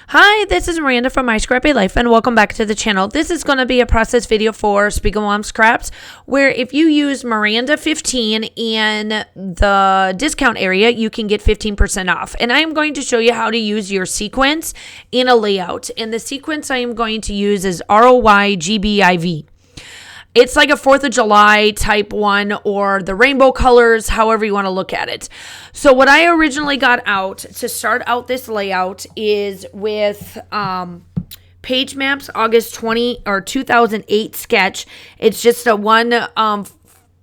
Hi, this is Miranda from My Scrappy Life, and welcome back to the channel. This is going to be a process video for Spiegel Mom Scraps, where if you use Miranda 15 in the discount area, you can get 15% off. And I am going to show you how to use your sequence in a layout. And the sequence I am going to use is ROYGBIV. It's like a 4th of July type one, or the rainbow colors, however you want to look at it. So what I originally got out to start out this layout is with Page Maps August 2008 sketch. It's just a one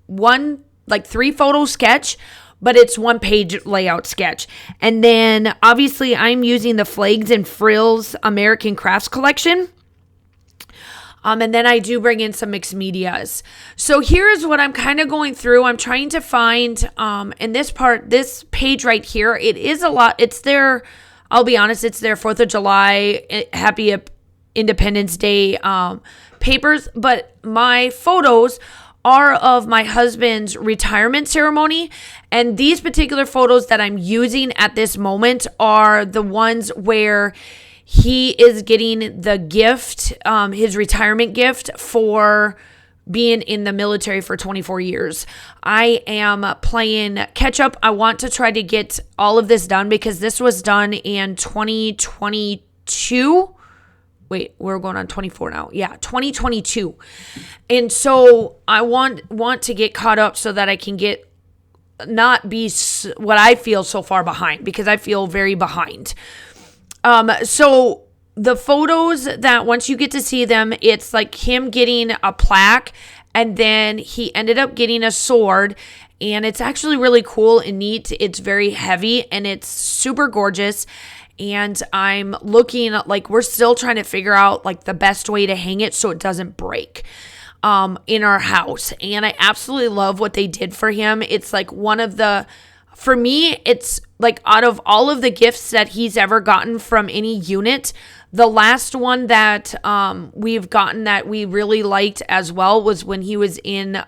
3-photo sketch, but it's 1-page layout sketch. And then obviously I'm using the Flags and Frills American Crafts collection. And then I do bring in some mixed medias. So here's what I'm kind of going through. I'm trying to find, in this page right here, it is a lot. It's their, I'll be honest, it's their 4th of July, Happy Independence Day papers. But my photos are of my husband's retirement ceremony. And these particular photos that I'm using at this moment are the ones where he is getting the gift, his retirement gift for being in the military for 24 years. I am playing catch up. I want to try to get all of this done because this was done in 2022. Wait, we're going on 24 now. Yeah, 2022. And so I want to get caught up so that I can not be what I feel so far behind, because I feel very behind. So the photos that once you get to see them, it's like him getting a plaque, and then he ended up getting a sword, and it's actually really cool and neat. It's very heavy and it's super gorgeous. And I'm looking like we're still trying to figure out like the best way to hang it so it doesn't break in our house. And I absolutely love what they did for him. It's like for me, it's like out of all of the gifts that he's ever gotten from any unit, the last one that we've gotten that we really liked as well was when he was in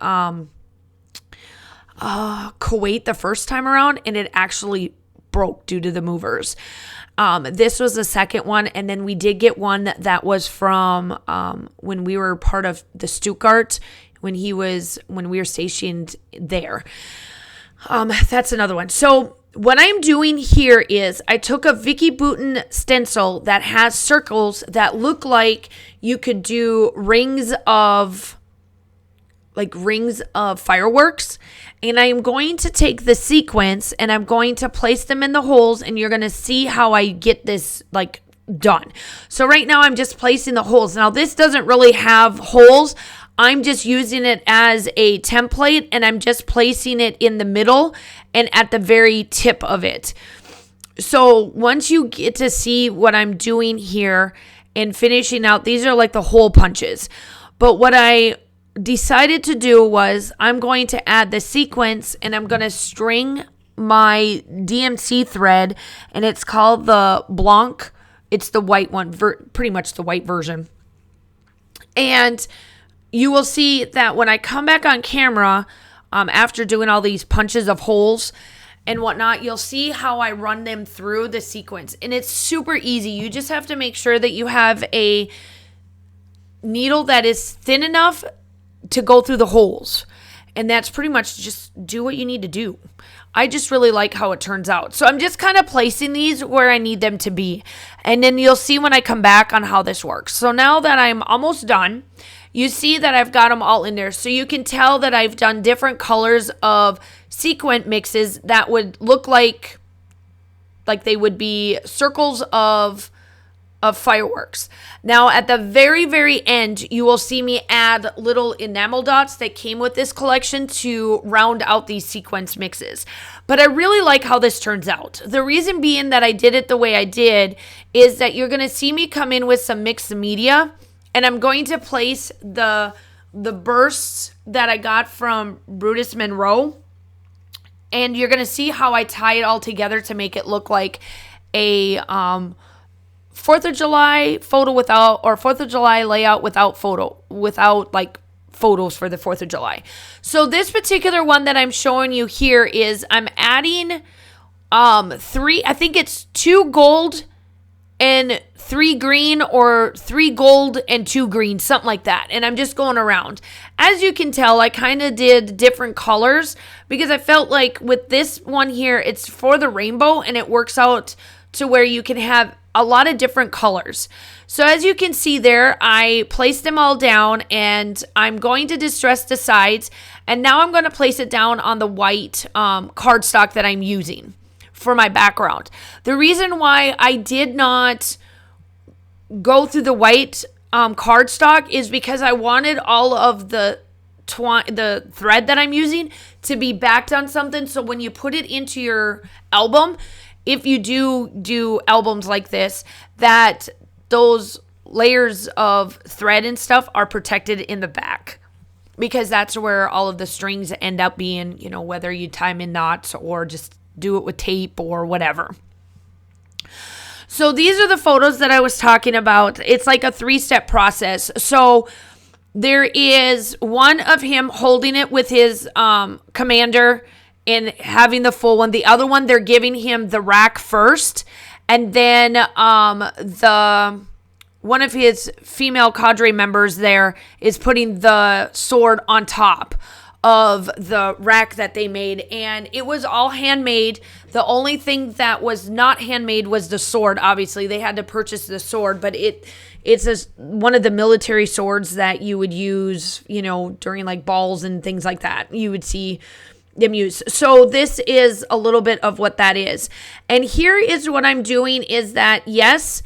Kuwait the first time around, and it actually broke due to the movers. This was the second one, and then we did get one that was from when we were part of the Stuttgart, when we were stationed there. That's another one. So what I'm doing here is I took a Vicky Bouton stencil that has circles that look like you could do rings of fireworks. And I am going to take the sequence and I'm going to place them in the holes, and you're going to see how I get this like done. So right now I'm just placing the holes. Now this doesn't really have holes. I'm just using it as a template, and I'm just placing it in the middle and at the very tip of it. So once you get to see what I'm doing here and finishing out, these are like the hole punches. But what I decided to do was I'm going to add the sequence, and I'm going to string my DMC thread, and it's called the Blanc. It's the white one, pretty much the white version. And you will see that when I come back on camera, after doing all these punches of holes and whatnot, you'll see how I run them through the sequence. And it's super easy. You just have to make sure that you have a needle that is thin enough to go through the holes. And that's pretty much just do what you need to do. I just really like how it turns out. So I'm just kind of placing these where I need them to be. And then you'll see when I come back on how this works. So now that I'm almost done, you see that I've got them all in there. So you can tell that I've done different colors of sequin mixes that would look like they would be circles of fireworks. Now at the very, very end, you will see me add little enamel dots that came with this collection to round out these sequence mixes. But I really like how this turns out. The reason being that I did it the way I did is that you're going to see me come in with some mixed media. And I'm going to place the bursts that I got from Brutus Monroe. And you're going to see how I tie it all together to make it look like a 4th of July photo without, or 4th of July layout without like photos for the 4th of July. So this particular one that I'm showing you here is I'm adding I think it's 2 gold and 3 green, or 3 gold and 2 green, something like that. And I'm just going around. As you can tell, I kind of did different colors because I felt like with this one here, it's for the rainbow, and it works out to where you can have a lot of different colors. So as you can see there, I placed them all down, and I'm going to distress the sides, and now I'm going to place it down on the white cardstock that I'm using for my background. The reason why I did not go through the white cardstock is because I wanted all of the thread that I'm using to be backed on something, so when you put it into your album, if you do albums like this, that those layers of thread and stuff are protected in the back, because that's where all of the strings end up being, whether you tie them in knots or just do it with tape or whatever. So these are the photos that I was talking about. It's like a 3-step process. So there is one of him holding it with his commander and having the full one. The other one, they're giving him the rack first, and then one of his female cadre members there is putting the sword on top of the rack that they made, and it was all handmade. The only thing that was not handmade was the sword. Obviously, they had to purchase the sword, but it's one of the military swords that you would use, during like balls and things like that. You would see them use. So this is a little bit of what that is. And here is what I'm doing is that, yes,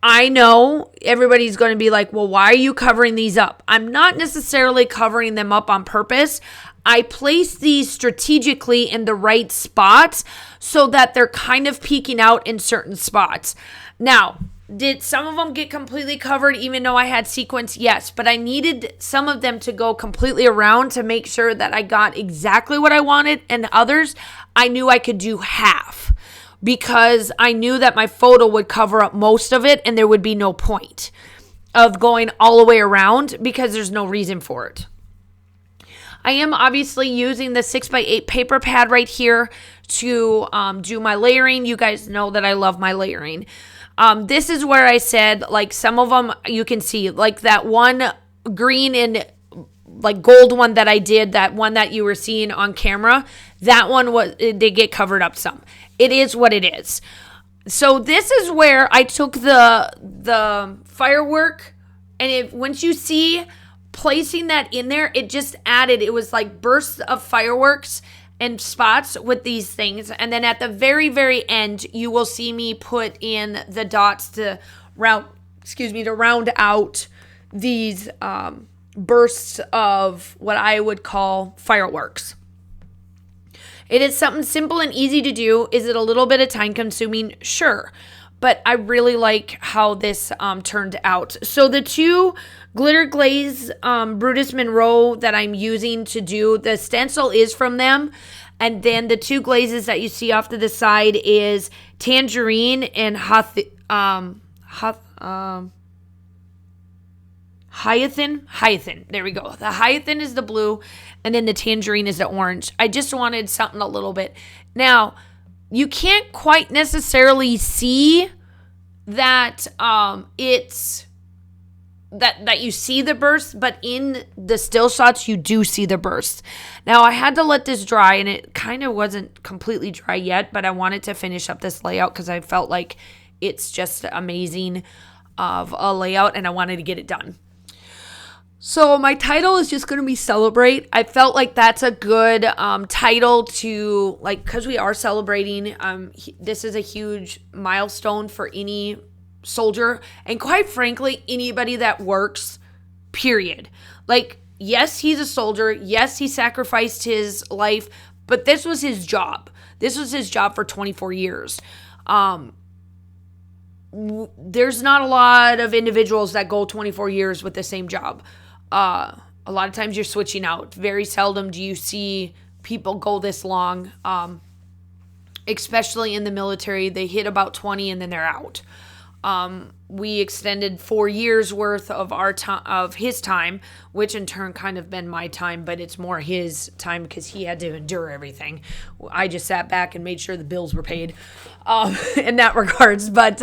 I know everybody's going to be like, well, why are you covering these up? I'm not necessarily covering them up on purpose. I place these strategically in the right spots so that they're kind of peeking out in certain spots. Now, did some of them get completely covered even though I had sequins? Yes, but I needed some of them to go completely around to make sure that I got exactly what I wanted, and others I knew I could do half, because I knew that my photo would cover up most of it and there would be no point of going all the way around because there's no reason for it. I am obviously using the 6x8 paper pad right here to do my layering. You guys know that I love my layering. This is where I said, like, some of them you can see, like that one green and like gold one that I did, that one that you were seeing on camera, that one they get covered up some. It is what it is. So this is where I took the firework, and once you see placing that in there, it just added, it was like bursts of fireworks and spots with these things. And then at the very, very end, you will see me put in the dots to round out these bursts of what I would call fireworks. It is something simple and easy to do. Is it a little bit of time consuming? Sure. But I really like how this turned out. So the 2 glitter glaze Brutus Monroe that I'm using to do, the stencil is from them. And then the 2 glazes that you see off to the side is Tangerine and Hyacinth. There we go. The hyacinth is the blue, and then the tangerine is the orange. I just wanted something a little bit. Now, you can't quite necessarily see that it's that you see the burst, but in the still shots you do see the burst. Now, I had to let this dry, and it kind of wasn't completely dry yet, but I wanted to finish up this layout because I felt like it's just amazing of a layout, and I wanted to get it done. So my title is just going to be Celebrate. I felt like that's a good title to, like, because we are celebrating. This is a huge milestone for any soldier, and quite frankly, anybody that works, period. Like, yes, he's a soldier. Yes, he sacrificed his life, but this was his job. This was his job for 24 years. There's not a lot of individuals that go 24 years with the same job. A lot of times you're switching out. Very seldom do you see people go this long, especially in the military. They hit about 20 and then they're out. We extended 4 years worth of of his time, which in turn kind of been my time, but it's more his time because he had to endure everything. I just sat back and made sure the bills were paid, in that regards. But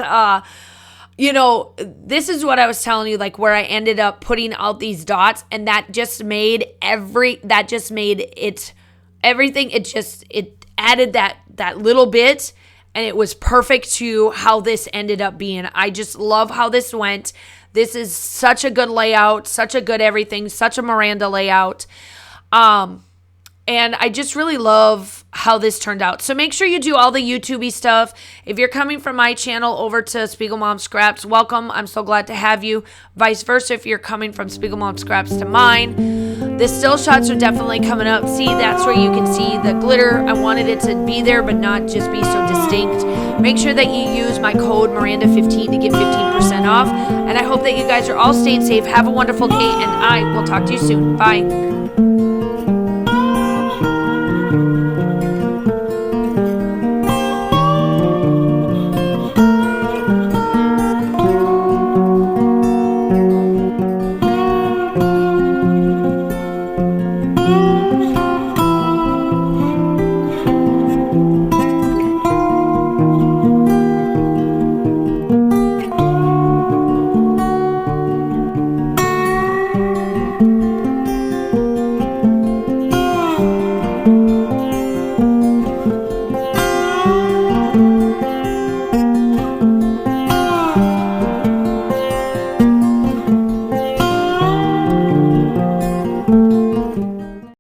you know, this is what I was telling you, like where I ended up putting out these dots, and that just made everything. It added that little bit, and it was perfect to how this ended up being. I just love how this went. This is such a good layout, such a good everything, such a Miranda layout. And I just really love how this turned out. So make sure you do all the YouTube-y stuff. If you're coming from my channel over to Spiegel Mom Scraps, welcome. I'm so glad to have you. Vice versa, if you're coming from Spiegel Mom Scraps to mine. The still shots are definitely coming up. See, that's where you can see the glitter. I wanted it to be there, but not just be so distinct. Make sure that you use my code Miranda15 to get 15% off. And I hope that you guys are all staying safe. Have a wonderful day, and I will talk to you soon. Bye.